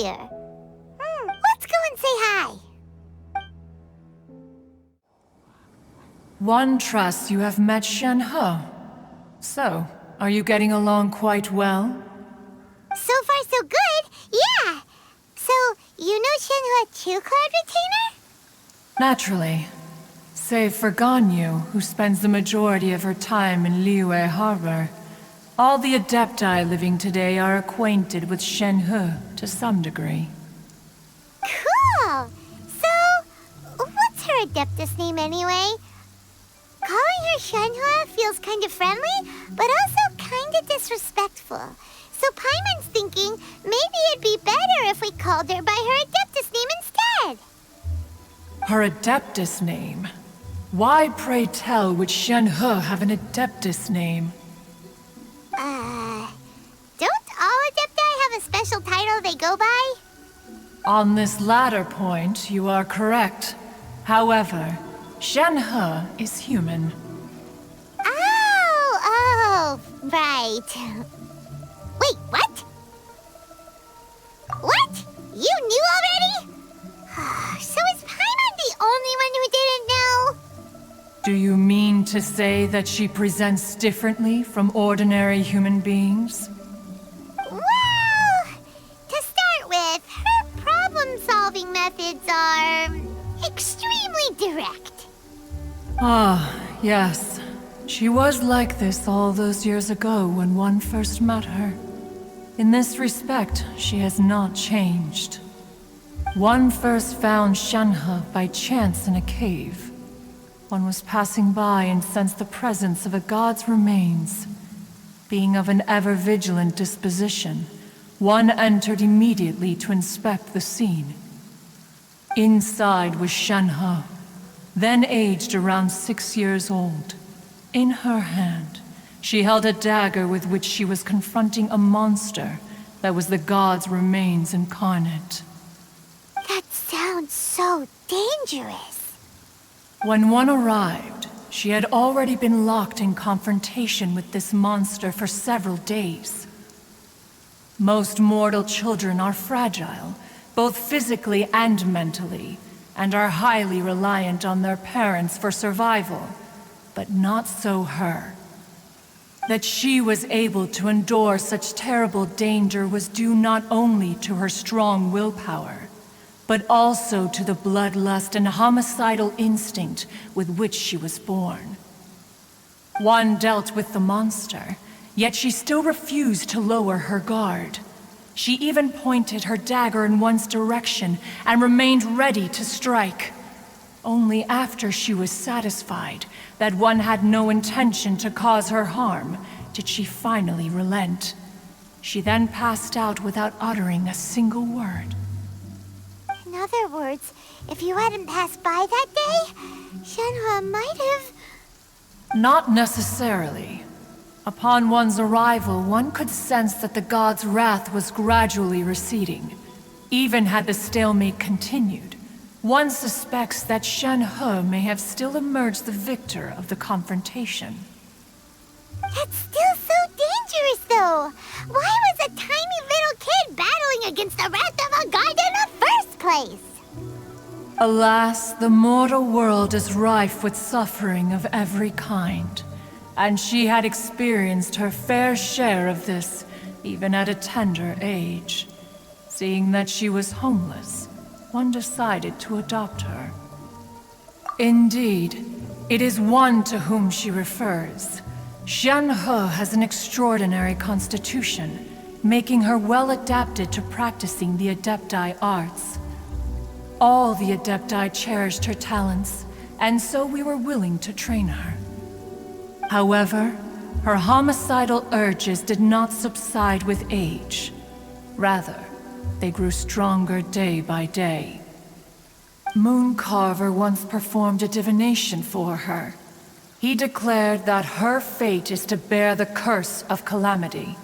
here. Let's go and say hi. One trusts you have met Shenhe. So, are you getting along quite well? So far so good, yeah. So, you know Shenhe too, Cloud Retainer? Naturally. Save for Ganyu, who spends the majority of her time in Liyue Harbor. All the Adepti living today are acquainted with Shenhe to some degree. Cool! So, what's her Adeptus name anyway? Calling her Shenhe feels kind of friendly, but also kind of disrespectful. So Paimon's thinking maybe it'd be better if we called her by her Adeptus name instead. Her Adeptus name? Why, pray tell, would Shenhe have an Adeptus name? Don't all Adepti have a special title they go by? On this latter point, you are correct. However, Shenhe is human. Oh, right. Wait, what? What? You knew already? So is Paimon the only one who didn't know? Do you mean to say that she presents differently from ordinary human beings? Well, to start with, her problem-solving methods are extremely direct. Ah, yes. She was like this all those years ago when one first met her. In this respect, she has not changed. One first found Shenhe by chance in a cave. One was passing by and sensed the presence of a god's remains. Being of an ever-vigilant disposition, one entered immediately to inspect the scene. Inside was Shenhe, then aged around 6 years old. In her hand, she held a dagger with which she was confronting a monster that was the god's remains incarnate. That sounds so dangerous. When one arrived, she had already been locked in confrontation with this monster for several days. Most mortal children are fragile, both physically and mentally, and are highly reliant on their parents for survival. But not so her. That she was able to endure such terrible danger was due not only to her strong willpower, but also to the bloodlust and homicidal instinct with which she was born. One dealt with the monster, yet she still refused to lower her guard. She even pointed her dagger in one's direction and remained ready to strike. Only after she was satisfied that one had no intention to cause her harm did she finally relent. She then passed out without uttering a single word. In other words, if you hadn't passed by that day, Shenhe might have... Not necessarily. Upon one's arrival, one could sense that the god's wrath was gradually receding. Even had the stalemate continued, one suspects that Shenhe may have still emerged the victor of the confrontation. That's still so dangerous, though. Why was a tiny little kid battling against the wrath of a god in the first place? Alas, the mortal world is rife with suffering of every kind, and she had experienced her fair share of this, even at a tender age. Seeing that she was homeless, one decided to adopt her. Indeed, it is one to whom she refers. Shenhe has an extraordinary constitution, making her well adapted to practicing the Adepti arts. All the Adepti cherished her talents, and so we were willing to train her. However, her homicidal urges did not subside with age. Rather, they grew stronger day by day. Mooncarver once performed a divination for her. He declared that her fate is to bear the curse of calamity.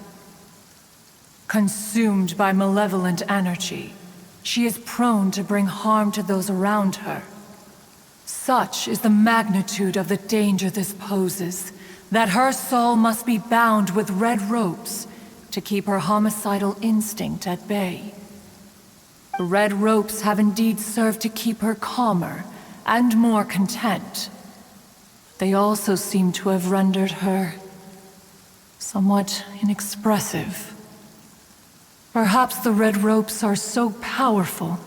Consumed by malevolent energy, she is prone to bring harm to those around her. Such is the magnitude of the danger this poses, that her soul must be bound with red ropes to keep her homicidal instinct at bay. The red ropes have indeed served to keep her calmer and more content. They also seem to have rendered her somewhat inexpressive. Perhaps the red ropes are so powerful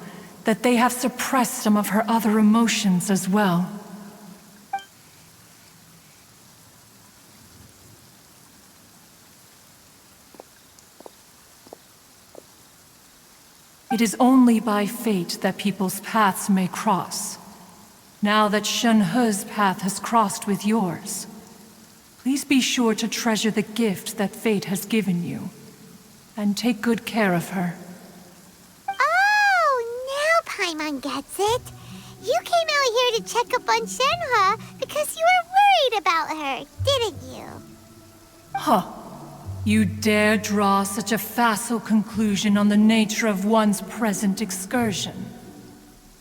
that they have suppressed some of her other emotions as well. It is only by fate that people's paths may cross. Now that Shenhe's path has crossed with yours, please be sure to treasure the gift that fate has given you, and take good care of her. Oh, now Paimon gets it. You came out here to check up on Shenhe because you were worried about her, didn't you? Huh. You dare draw such a facile conclusion on the nature of one's present excursion?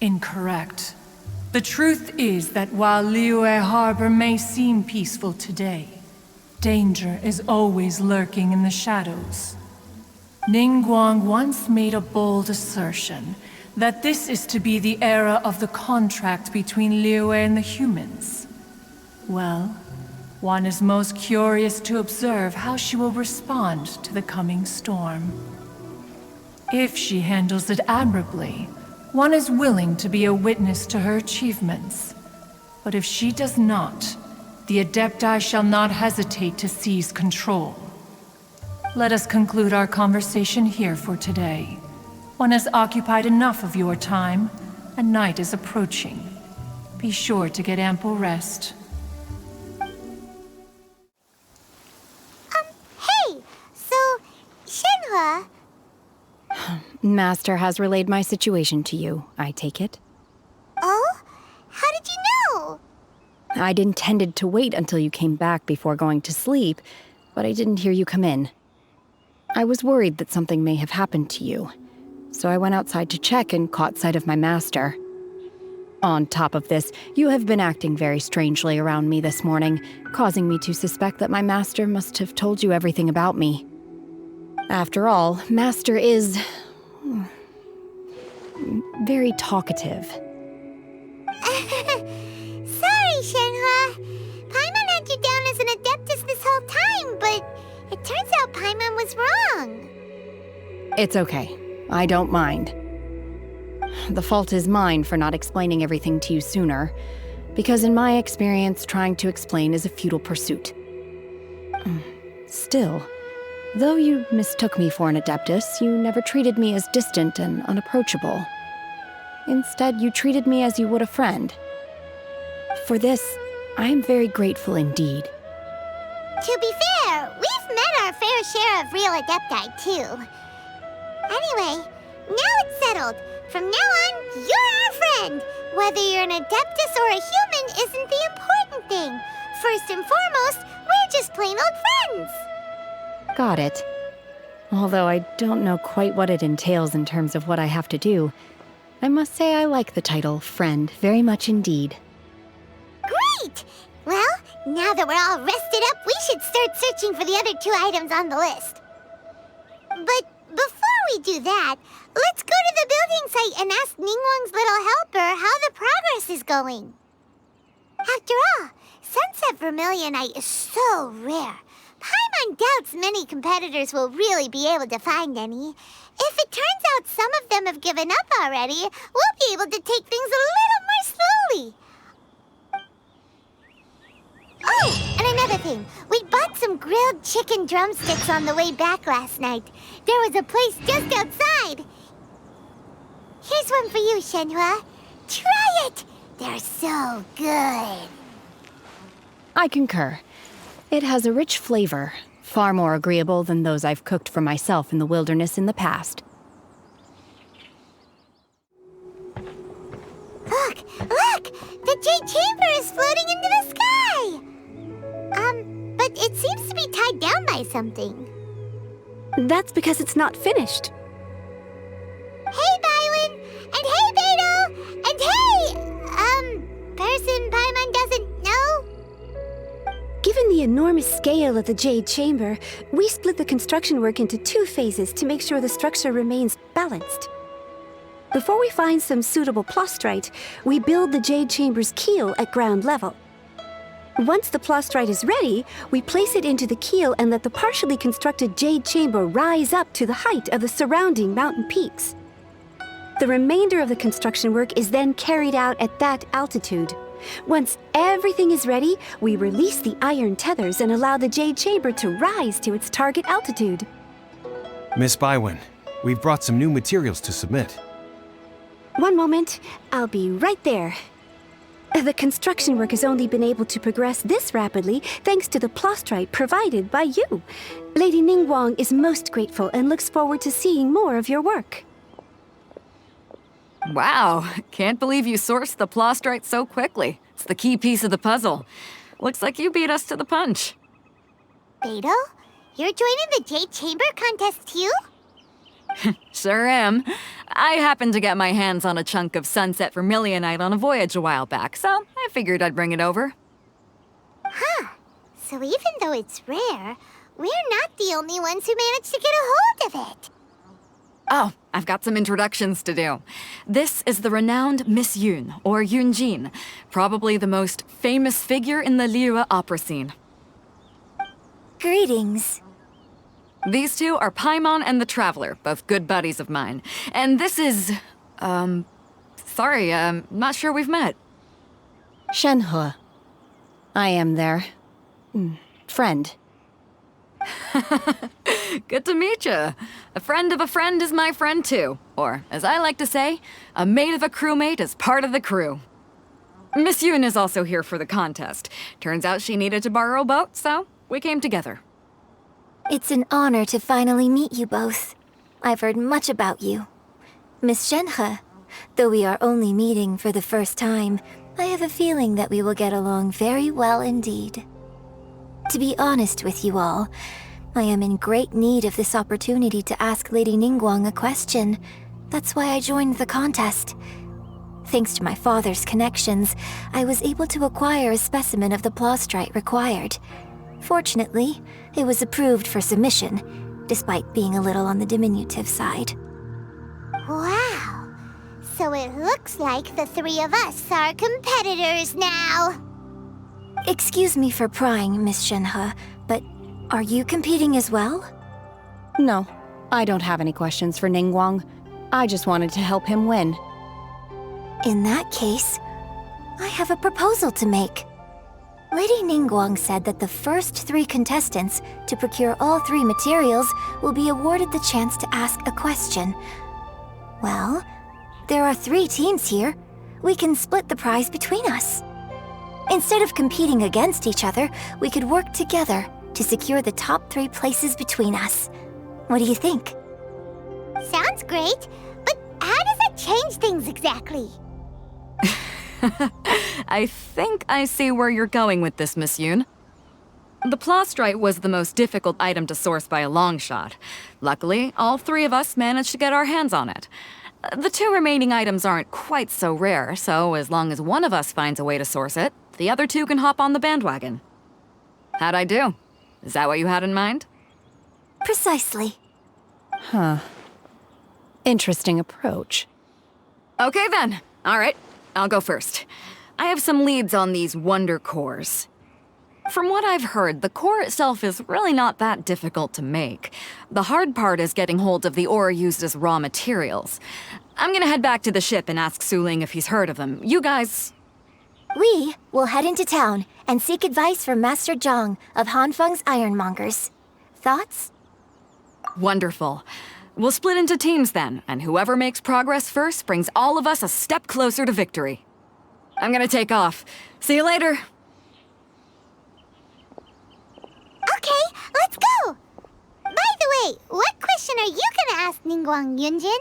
Incorrect. The truth is that while Liyue Harbor may seem peaceful today, danger is always lurking in the shadows. Ningguang once made a bold assertion that this is to be the era of the contract between Liyue and the humans. Well, one is most curious to observe how she will respond to the coming storm. If she handles it admirably, one is willing to be a witness to her achievements. But if she does not, the Adepti shall not hesitate to seize control. Let us conclude our conversation here for today. One has occupied enough of your time, and night is approaching. Be sure to get ample rest. Hey! So, Shenhe... Master has relayed my situation to you, I take it. Oh? How did you know? I'd intended to wait until you came back before going to sleep, but I didn't hear you come in. I was worried that something may have happened to you, so I went outside to check and caught sight of my master. On top of this, you have been acting very strangely around me this morning, causing me to suspect that my master must have told you everything about me. After all, Master is... very talkative. Sorry, Shenhe. Paimon had you down as an Adeptus this whole time, but it turns out Paimon was wrong. It's okay. I don't mind. The fault is mine for not explaining everything to you sooner, because in my experience, trying to explain is a futile pursuit. Still, though you mistook me for an Adeptus, you never treated me as distant and unapproachable. Instead, you treated me as you would a friend. For this, I am very grateful indeed. To be fair, we've met our fair share of real Adepti, too. Anyway, now it's settled. From now on, you're our friend. Whether you're an Adeptus or a human isn't the important thing. First and foremost, we're just plain old friends. Got it. Although I don't know quite what it entails in terms of what I have to do, I must say I like the title friend very much indeed. Great! Well, now that we're all rested up, we should start searching for the other 2 items on the list. But before we do that, let's go to the building site and ask Ningguang's little helper how the progress is going. After all, Sunset Vermilionite is so rare. Paimon doubts many competitors will really be able to find any. If it turns out some of them have given up already, we'll be able to take things a little more slowly. Oh, and another thing. We bought some grilled chicken drumsticks on the way back last night. There was a place just outside. Here's one for you, Shenhe. Try it! They're so good. I concur. It has a rich flavor, far more agreeable than those I've cooked for myself in the wilderness in the past. Look! The Jade Chamber is floating into the sky! But it seems to be tied down by something. That's because it's not finished. Hey, Bylin! And hey, Beto! And hey, person Paimon doesn't know? Given the enormous scale of the Jade Chamber, we split the construction work into 2 phases to make sure the structure remains balanced. Before we find some suitable Plaustrite, we build the Jade Chamber's keel at ground level. Once the Plaustrite is ready, we place it into the keel and let the partially constructed Jade Chamber rise up to the height of the surrounding mountain peaks. The remainder of the construction work is then carried out at that altitude. Once everything is ready, we release the iron tethers and allow the Jade Chamber to rise to its target altitude. Miss Bywin, we've brought some new materials to submit. One moment, I'll be right there. The construction work has only been able to progress this rapidly thanks to the Plaustrite provided by you. Lady Ningguang is most grateful and looks forward to seeing more of your work. Wow, can't believe you sourced the Plaustrite so quickly. It's the key piece of the puzzle. Looks like you beat us to the punch. Beidou, you're joining the Jade Chamber contest too? Sure am. I happened to get my hands on a chunk of sunset vermilionite on a voyage a while back, so I figured I'd bring it over. Huh. So even though it's rare, we're not the only ones who managed to get a hold of it. Oh, I've got some introductions to do. This is the renowned Miss Yun, or Yunjin, probably the most famous figure in the Liyue opera scene. Greetings. These two are Paimon and the Traveler, both good buddies of mine. And this is... sorry, not sure we've met. Shenhe. I am their... friend. Good to meet you. A friend of a friend is my friend too. Or, as I like to say, a mate of a crewmate is part of the crew. Miss Yun is also here for the contest. Turns out she needed to borrow a boat, so we came together. It's an honor to finally meet you both. I've heard much about you. Miss Shenhe, though we are only meeting for the first time, I have a feeling that we will get along very well indeed. To be honest with you all, I am in great need of this opportunity to ask Lady Ningguang a question. That's why I joined the contest. Thanks to my father's connections, I was able to acquire a specimen of the Plaustrite required. Fortunately, it was approved for submission, despite being a little on the diminutive side. Wow. So it looks like the three of us are competitors now. Excuse me for prying, Miss Shenhe, but are you competing as well? No, I don't have any questions for Ningguang. I just wanted to help him win. In that case, I have a proposal to make. Lady Ningguang said that the first 3 contestants to procure all 3 materials will be awarded the chance to ask a question. Well, there are 3 teams here. We can split the prize between us. Instead of competing against each other, we could work together to secure the top 3 places between us. What do you think? Sounds great, but how does that change things exactly? I think I see where you're going with this, Miss Yun. The Plaustrite was the most difficult item to source by a long shot. Luckily, all 3 of us managed to get our hands on it. The 2 remaining items aren't quite so rare, so as long as one of us finds a way to source it, the other 2 can hop on the bandwagon. How'd I do? Is that what you had in mind? Precisely. Huh. Interesting approach. Okay then. All right, I'll go first. I have some leads on these wonder cores. From what I've heard, the core itself is really not that difficult to make. The hard part is getting hold of the ore used as raw materials. I'm gonna head back to the ship and ask Suling if he's heard of them. You guys... We will head into town and seek advice from Master Zhang of Hanfeng's Ironmongers. Thoughts? Wonderful. We'll split into teams then, and whoever makes progress first brings all of us a step closer to victory. I'm gonna take off. See you later. Okay, let's go! By the way, what question are you gonna ask Ningguang Yunjin?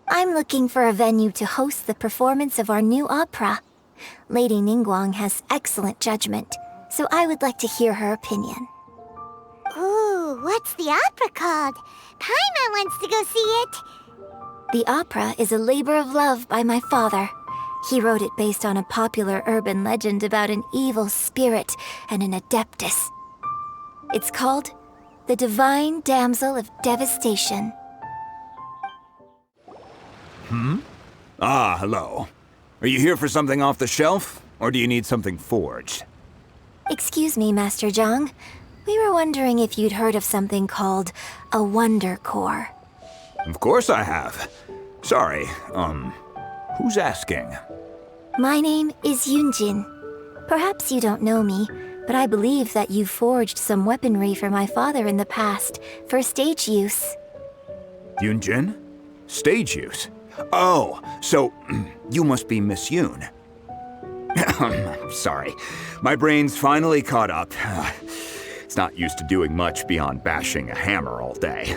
I'm looking for a venue to host the performance of our new opera. Lady Ningguang has excellent judgment, so I would like to hear her opinion. Ooh, what's the opera called? Paimon wants to go see it. The opera is a labor of love by my father. He wrote it based on a popular urban legend about an evil spirit and an adeptus. It's called The Divine Damsel of Devastation. Ah, hello. Are you here for something off the shelf, or do you need something forged? Excuse me, Master Zhang. We were wondering if you'd heard of something called a Wonder Core. Of course I have. Sorry, who's asking? My name is Yunjin. Perhaps you don't know me, but I believe that you forged some weaponry for my father in the past, for stage use. Yunjin? Stage use? Oh, so you must be Miss Yoon. Sorry, my brain's finally caught up. It's not used to doing much beyond bashing a hammer all day.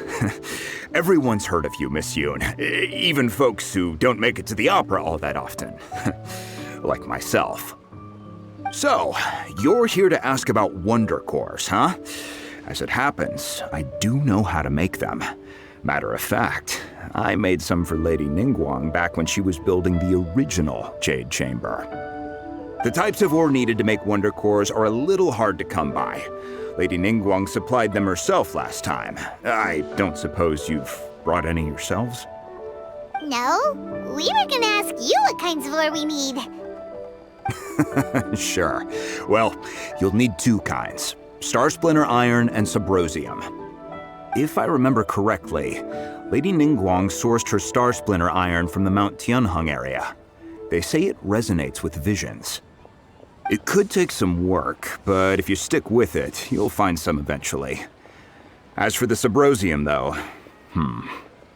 Everyone's heard of you, Miss Yoon, even folks who don't make it to the opera all that often. Like myself. So, you're here to ask about Wonder Cores, huh? As it happens, I do know how to make them. Matter of fact, I made some for Lady Ningguang back when she was building the original Jade Chamber. The types of ore needed to make Wonder Cores are a little hard to come by. Lady Ningguang supplied them herself last time. I don't suppose you've brought any yourselves? No, we were gonna ask you what kinds of ore we need. Sure. Well, you'll need two kinds. Star Splinter Iron and Subrosium. If I remember correctly, Lady Ningguang sourced her Star Splinter Iron from the Mount Tianheng area. They say it resonates with visions. It could take some work, but if you stick with it, you'll find some eventually. As for the Subrosium, though,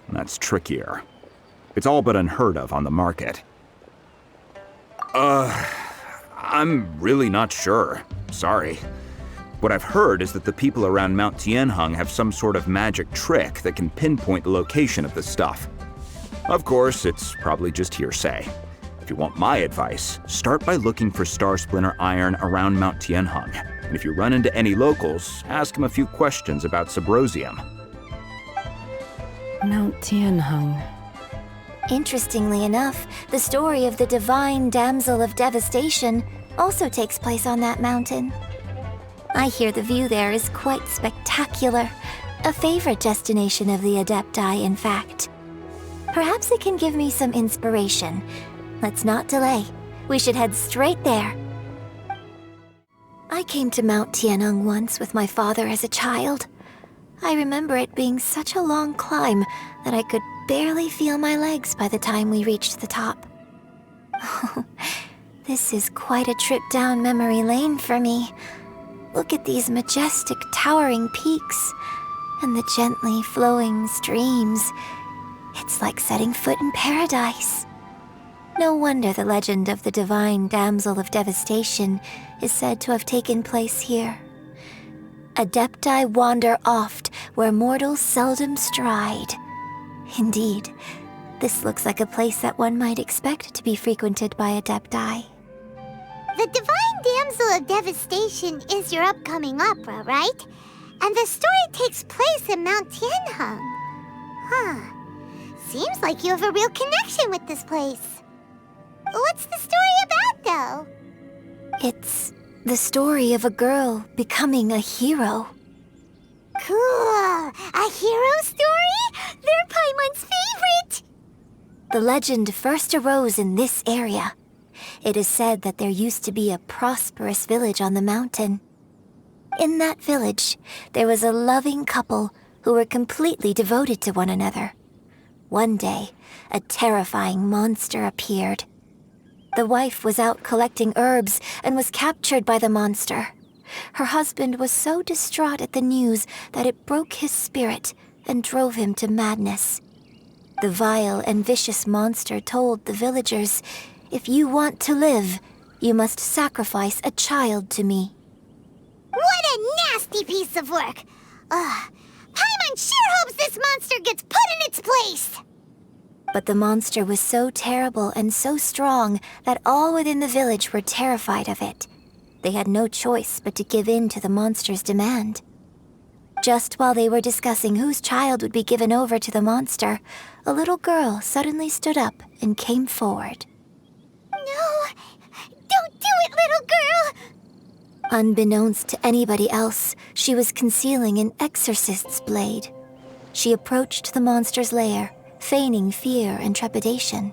that's trickier. It's all but unheard of on the market. I'm really not sure. Sorry. What I've heard is that the people around Mount Tianheng have some sort of magic trick that can pinpoint the location of the stuff. Of course, it's probably just hearsay. If you want my advice, start by looking for Star Splinter Iron around Mount Tianheng. And if you run into any locals, ask them a few questions about Subrosium. Mount Tianheng. Interestingly enough, the story of the Divine Damsel of Devastation also takes place on that mountain. I hear the view there is quite spectacular, a favorite destination of the Adepti, in fact. Perhaps it can give me some inspiration. Let's not delay. We should head straight there. I came to Mount Tianheng once with my father as a child. I remember it being such a long climb that I could barely feel my legs by the time we reached the top. This is quite a trip down memory lane for me. Look at these majestic, towering peaks, and the gently flowing streams. It's like setting foot in paradise. No wonder the legend of the Divine Damsel of Devastation is said to have taken place here. Adepti wander oft where mortals seldom stride. Indeed, this looks like a place that one might expect to be frequented by Adepti. The Divine Damsel of Devastation is your upcoming opera, right? And the story takes place in Mount Tianheng. Seems like you have a real connection with this place. What's the story about, though? It's the story of a girl becoming a hero. Cool! A hero story? They're Paimon's favorite! The legend first arose in this area. It is said that there used to be a prosperous village on the mountain. In that village, there was a loving couple who were completely devoted to one another. One day, a terrifying monster appeared. The wife was out collecting herbs and was captured by the monster. Her husband was so distraught at the news that it broke his spirit and drove him to madness. The vile and vicious monster told the villagers, "If you want to live, you must sacrifice a child to me." What a nasty piece of work! Paimon sure hopes this monster gets put in its place! But the monster was so terrible and so strong that all within the village were terrified of it. They had no choice but to give in to the monster's demand. Just while they were discussing whose child would be given over to the monster, a little girl suddenly stood up and came forward. No! Don't do it, little girl! Unbeknownst to anybody else, she was concealing an exorcist's blade. She approached the monster's lair, feigning fear and trepidation.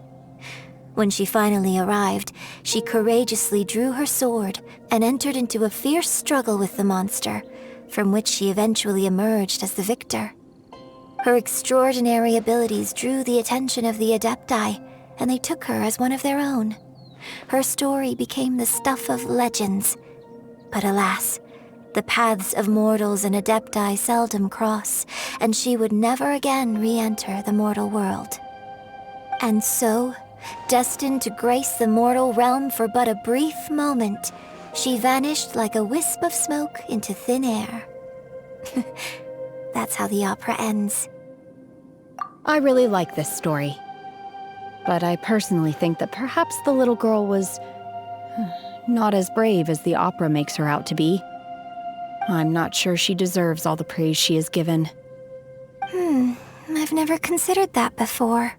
When she finally arrived, she courageously drew her sword and entered into a fierce struggle with the monster, from which she eventually emerged as the victor. Her extraordinary abilities drew the attention of the Adepti, and they took her as one of their own. Her story became the stuff of legends. But alas, the paths of mortals and Adepti seldom cross, and she would never again re-enter the mortal world. And so, destined to grace the mortal realm for but a brief moment, she vanished like a wisp of smoke into thin air. That's how the opera ends. I really like this story. But I personally think that perhaps the little girl was not as brave as the opera makes her out to be. I'm not sure she deserves all the praise she is given. I've never considered that before.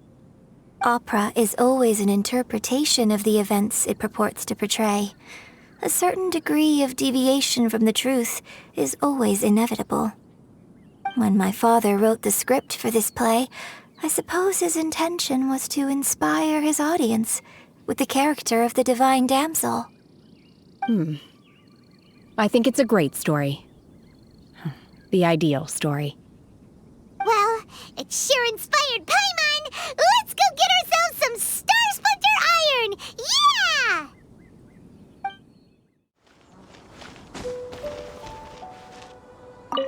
Opera is always an interpretation of the events it purports to portray. A certain degree of deviation from the truth is always inevitable. When my father wrote the script for this play, I suppose his intention was to inspire his audience with the character of the Divine Damsel. I think it's a great story. The ideal story. Well, it sure inspired Paimon! Let's go get ourselves some Star Splinter Iron! Yeah!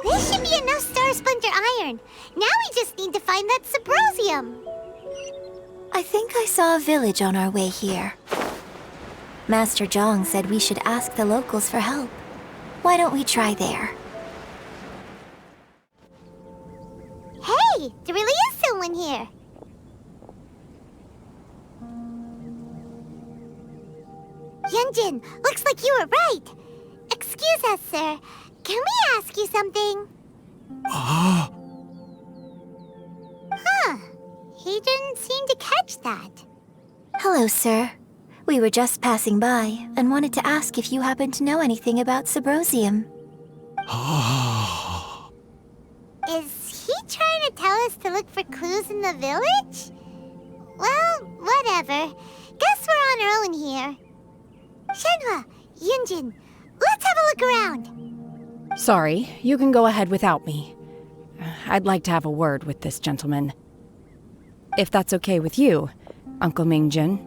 This should be enough Star Splinter Iron. Now we just need to find that Subrosium. I think I saw a village on our way here. Master Zhang said we should ask the locals for help. Why don't we try there? Hey, there really is someone here. Yunjin, looks like you were right. Excuse us, sir. Can we ask you something? Huh. He didn't seem to catch that. Hello, sir. We were just passing by and wanted to ask if you happen to know anything about Subrosium. Is he trying to tell us to look for clues in the village? Well, whatever. Guess we're on our own here. Shenhe, Yunjin, let's have a look around. Sorry, you can go ahead without me. I'd like to have a word with this gentleman. If that's okay with you, Uncle Mingjin.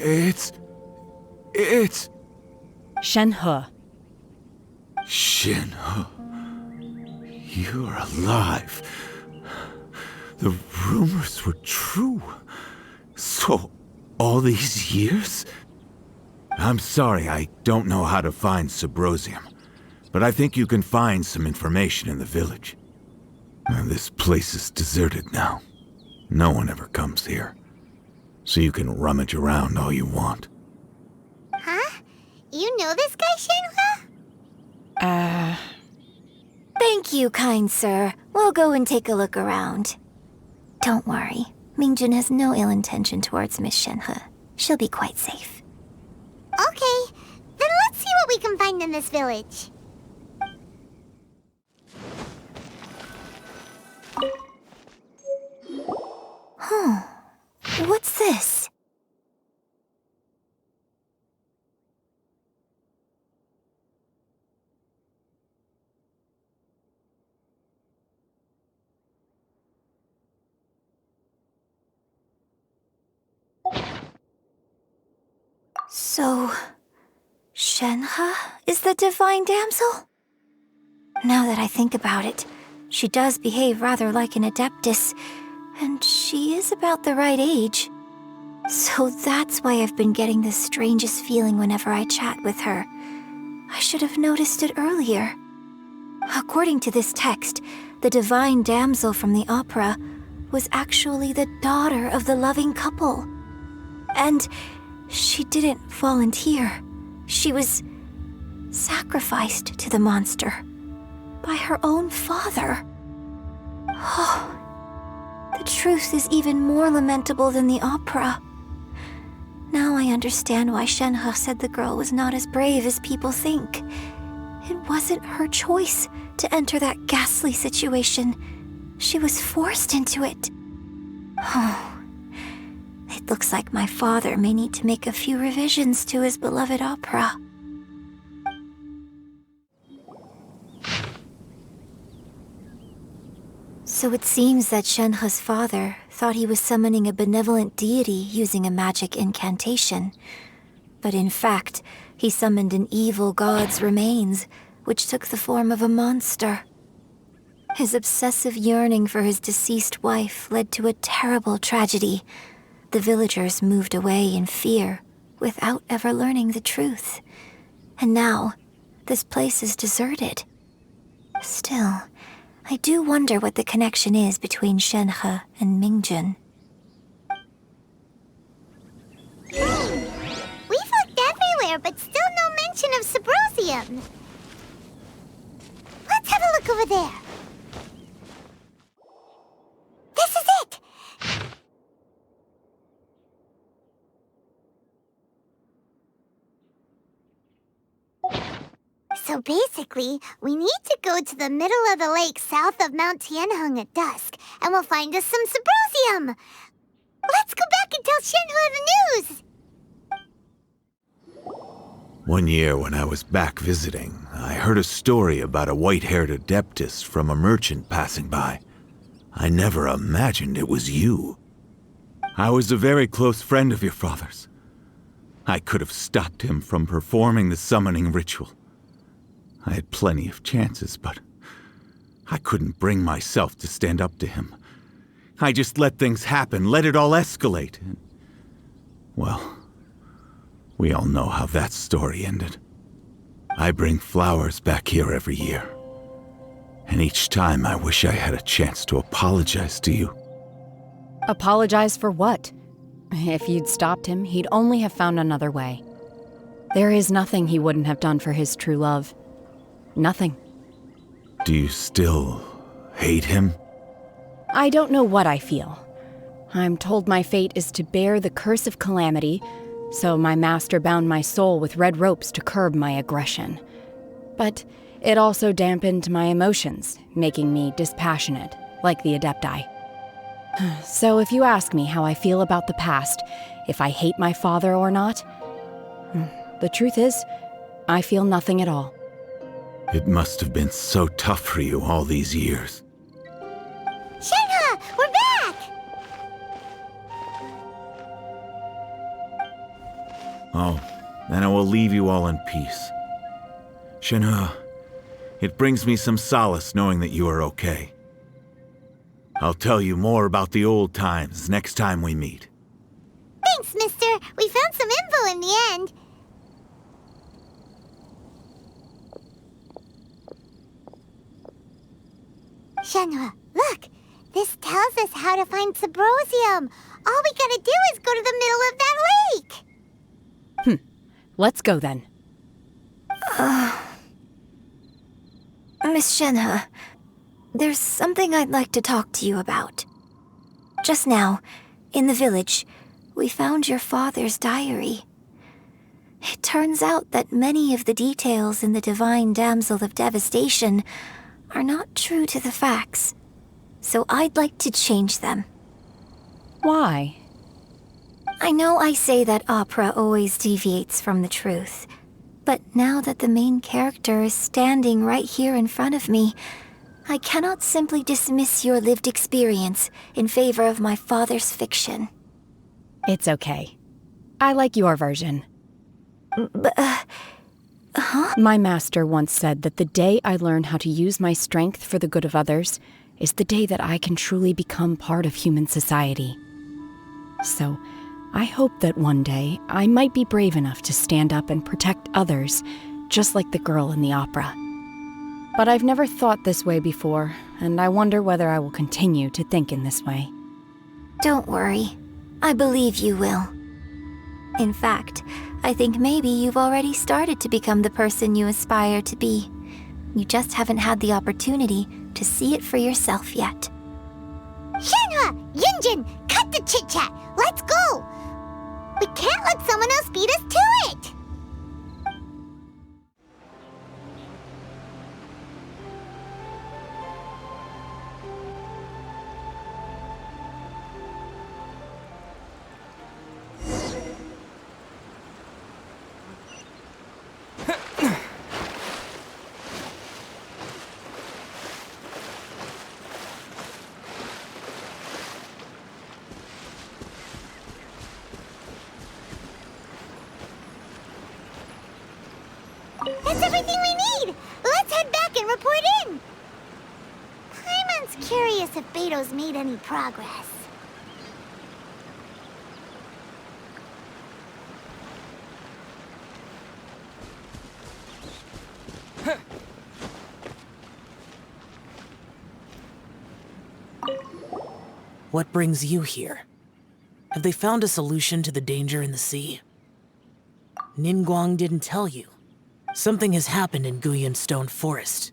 It's... Shenhe. Shenhe. You're alive. The rumors were true. So, all these years? I'm sorry, I don't know how to find Subrosium, but I think you can find some information in the village. And this place is deserted now. No one ever comes here. So you can rummage around all you want. Huh? You know this guy, Shenhe? Thank you, kind sir. We'll go and take a look around. Don't worry. Mingjin has no ill intention towards Miss Shenhe. She'll be quite safe. Okay, then let's see what we can find in this village. What's this? So, Shenhe is the Divine Damsel? Now that I think about it, she does behave rather like an Adeptus, and she is about the right age. So that's why I've been getting the strangest feeling whenever I chat with her. I should have noticed it earlier. According to this text, the Divine Damsel from the opera was actually the daughter of the loving couple. And she didn't volunteer. She was sacrificed to the monster by her own father. Oh, the truth is even more lamentable than the opera. Now I understand why Shenhe said the girl was not as brave as people think. It wasn't her choice to enter that ghastly situation. She was forced into it. Oh, it looks like my father may need to make a few revisions to his beloved opera. So it seems that Shenhe's father thought he was summoning a benevolent deity using a magic incantation. But in fact, he summoned an evil god's remains, which took the form of a monster. His obsessive yearning for his deceased wife led to a terrible tragedy. The villagers moved away in fear, without ever learning the truth. And now, this place is deserted. Still, I do wonder what the connection is between Shenhe and Mingjun. We've looked everywhere, but still no mention of Sabrosium. Let's have a look over there. This is it! So basically, we need to go to the middle of the lake south of Mount Tianheng at dusk, and we'll find us some Sabrosium! Let's go back and tell Shenhe the news! One year when I was back visiting, I heard a story about a white-haired adeptus from a merchant passing by. I never imagined it was you. I was a very close friend of your father's. I could have stopped him from performing the summoning ritual. I had plenty of chances, but I couldn't bring myself to stand up to him. I just let things happen, let it all escalate. Well, we all know how that story ended. I bring flowers back here every year. And each time I wish I had a chance to apologize to you. Apologize for what? If you'd stopped him, he'd only have found another way. There is nothing he wouldn't have done for his true love. Nothing. Do you still hate him? I don't know what I feel. I'm told my fate is to bear the curse of calamity, so my master bound my soul with red ropes to curb my aggression. But it also dampened my emotions, making me dispassionate, like the Adepti. So if you ask me how I feel about the past, if I hate my father or not, the truth is, I feel nothing at all. It must have been so tough for you all these years. Shenhe, we're back! Oh, then I will leave you all in peace. Shenhe, it brings me some solace knowing that you are okay. I'll tell you more about the old times next time we meet. Thanks, mister. We found some info in the end. Shenhe, look! This tells us how to find Sabrosium. All we gotta do is go to the middle of that lake! Let's go then. Miss Shenhe, there's something I'd like to talk to you about. Just now, in the village, we found your father's diary. It turns out that many of the details in the Divine Damsel of Devastation are not true to the facts, so I'd like to change them. Why? I know I say that opera always deviates from the truth, but now that the main character is standing right here in front of me, I cannot simply dismiss your lived experience in favor of my father's fiction. It's okay. I like your version. My master once said that the day I learn how to use my strength for the good of others is the day that I can truly become part of human society. So, I hope that one day I might be brave enough to stand up and protect others, just like the girl in the opera. But I've never thought this way before, and I wonder whether I will continue to think in this way. Don't worry. I believe you will. In fact, I think maybe you've already started to become the person you aspire to be. You just haven't had the opportunity to see it for yourself yet. Shenhe! Yunjin! Cut the chit-chat! Let's go! We can't let someone else beat us to it! That's everything we need! Let's head back and report in! Paimon's curious if Beto's made any progress. What brings you here? Have they found a solution to the danger in the sea? Ningguang didn't tell you. Something has happened in Guyan Stone Forest.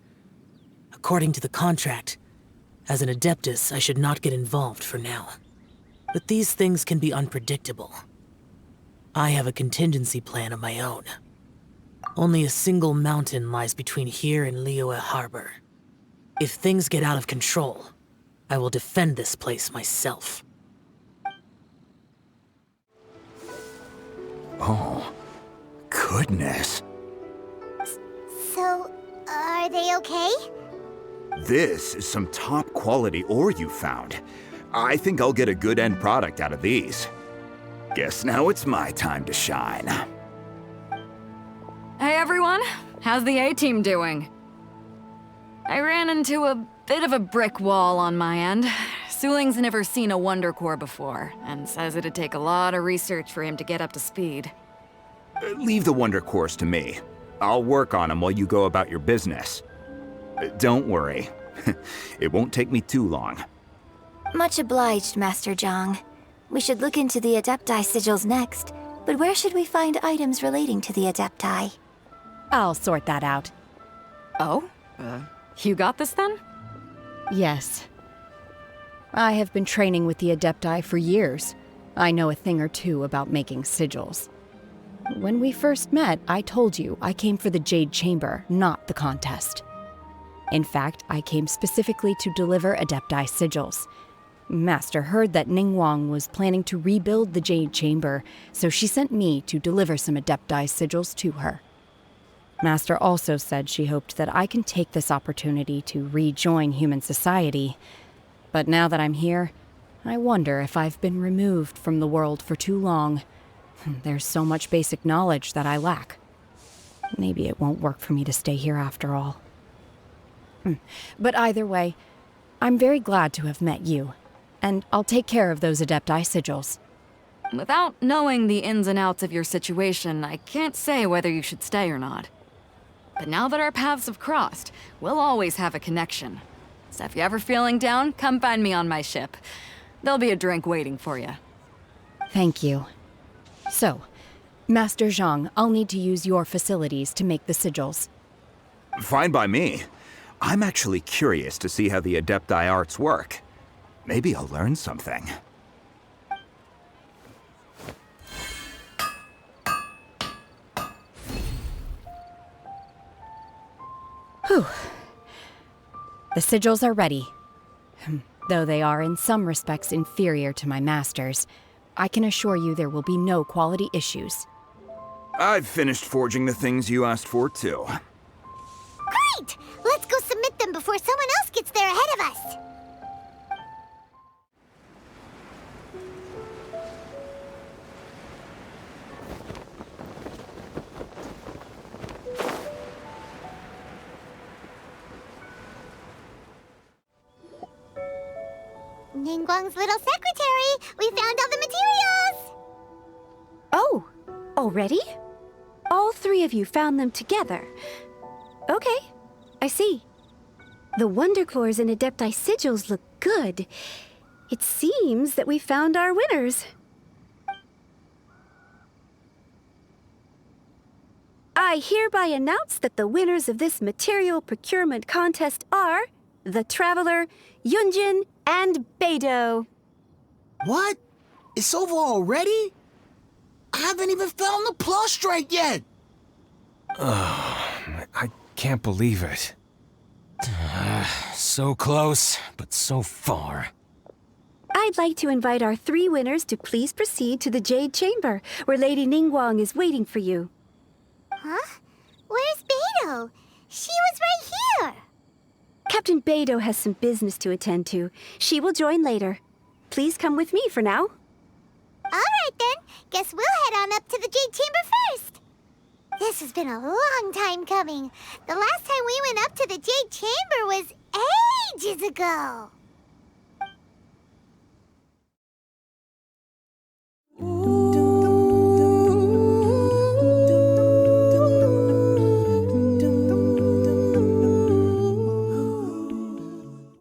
According to the contract, as an Adeptus, I should not get involved for now. But these things can be unpredictable. I have a contingency plan of my own. Only a single mountain lies between here and Liyue Harbor. If things get out of control, I will defend this place myself. Oh, goodness. So, are they okay? This is some top quality ore you found. I think I'll get a good end product out of these. Guess now it's my time to shine. Hey everyone, how's the A-team doing? I ran into a bit of a brick wall on my end. Suling's never seen a Wonder Core before, and says it'd take a lot of research for him to get up to speed. Leave the Wonder Cores to me. I'll work on them while you go about your business. Don't worry. It won't take me too long. Much obliged, Master Zhang. We should look into the Adepti sigils next, but where should we find items relating to the Adepti? I'll sort that out. Oh? You got this then? Yes. I have been training with the Adepti for years. I know a thing or two about making sigils. When we first met, I told you I came for the Jade Chamber, not the contest. In fact, I came specifically to deliver Adepti sigils. Master heard that Ningguang was planning to rebuild the Jade Chamber, so she sent me to deliver some Adepti sigils to her. Master also said she hoped that I can take this opportunity to rejoin human society. But now that I'm here, I wonder if I've been removed from the world for too long. There's so much basic knowledge that I lack. Maybe it won't work for me to stay here after all. But either way, I'm very glad to have met you, and I'll take care of those Adepti sigils. Without knowing the ins and outs of your situation, I can't say whether you should stay or not. But now that our paths have crossed, we'll always have a connection. So if you're ever feeling down, come find me on my ship. There'll be a drink waiting for you. Thank you. So, Master Zhang, I'll need to use your facilities to make the sigils. Fine by me. I'm actually curious to see how the Adepti arts work. Maybe I'll learn something. Whew. The sigils are ready. Though they are in some respects inferior to my master's, I can assure you there will be no quality issues. I've finished forging the things you asked for, too. Great! Let's go submit them before someone else gets there ahead of us! Ningguang's little secretary! We found all the materials! Oh, already? All three of you found them together. Okay, I see. The Wonder Cores and Adepti sigils look good. It seems that we found our winners. I hereby announce that the winners of this material procurement contest are the Traveler, Yunjin, and Beidou. What? It's over already? I haven't even found the Plaustrite yet! I can't believe it. So close, but so far. I'd like to invite our three winners to please proceed to the Jade Chamber, where Lady Ningguang is waiting for you. Huh? Where's Beidou? She was right here! Captain Beidou has some business to attend to. She will join later. Please come with me for now. Alright then. Guess we'll head on up to the Jade Chamber first. This has been a long time coming. The last time we went up to the Jade Chamber was ages ago.